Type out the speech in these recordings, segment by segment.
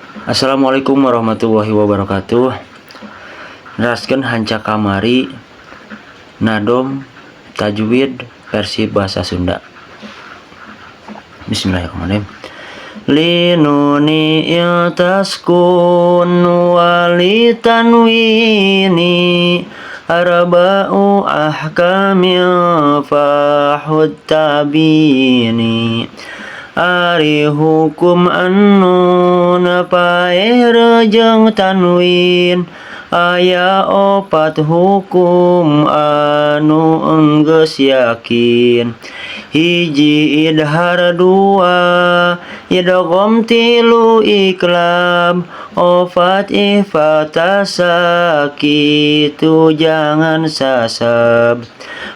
Assalamualaikum warahmatullahi wabarakatuh. Neraskeun hanca kamari nadom tajwid versi bahasa Sunda. Bismillahirrahmanirrahim. Linuni iltaskun wali tanwini arba'u ahkamil fahud tabini. Ari hukum anu napaer jeung tanwin aya opat hukum anu enggeus yakin. Hiji idhar, dua idgham, tilu iklab, opat ikhfa sakitu jangan sasab.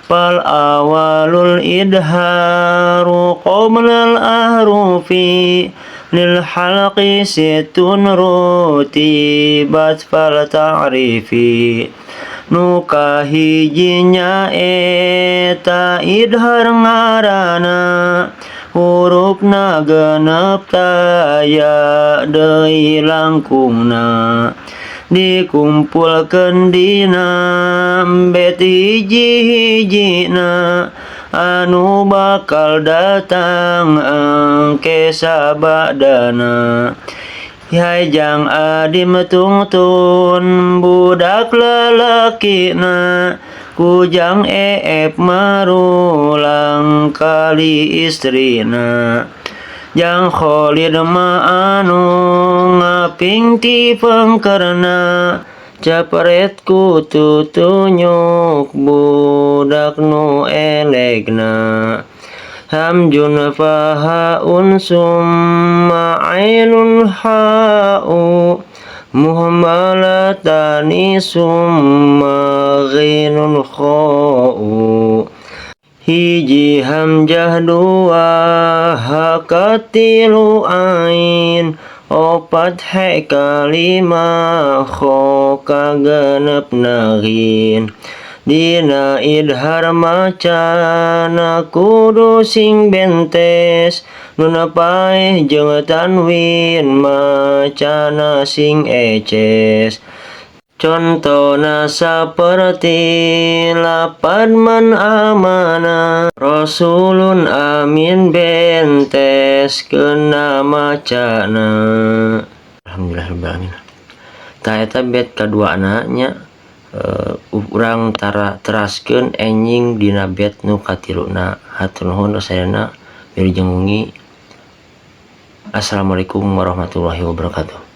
Fal awalul idharu qoblal ahrufi lil halqi situn rutibat fal ta'rifi. Nu kahijinya eta idhar ngaranna hurufna genep taya deui langkungna dikumpulkeun dina bet hiji-hijina anu bakal datang engke sabadana. Hajang adim tungtun budak lelakina kujang eep marulang kali istrina. Jang Khalid ma anu ngaping ti pengkerna capret ku tutunyuk budak nu elegna. Hamjun fahaun summa ainun ha'u muhammalatani summa ghinun kha'u. Hiji hamjah, dua hakatilu ain, opat he kalima kho kagenep nagin. Dina idhar macana kudu sing bentes, nu napaeh jeung tanwin macana sing eces. Contona saperti lapad man amana rasulun amin benteskeun macana. Alhamdulillahirabbil alamin. Tah eta bet kaduana nya urang teraskeun enjing dina bet nu katiluna. Hatur nuhun sadayana wilujeng wengi. Assalamualaikum warahmatullahi wabarakatuh.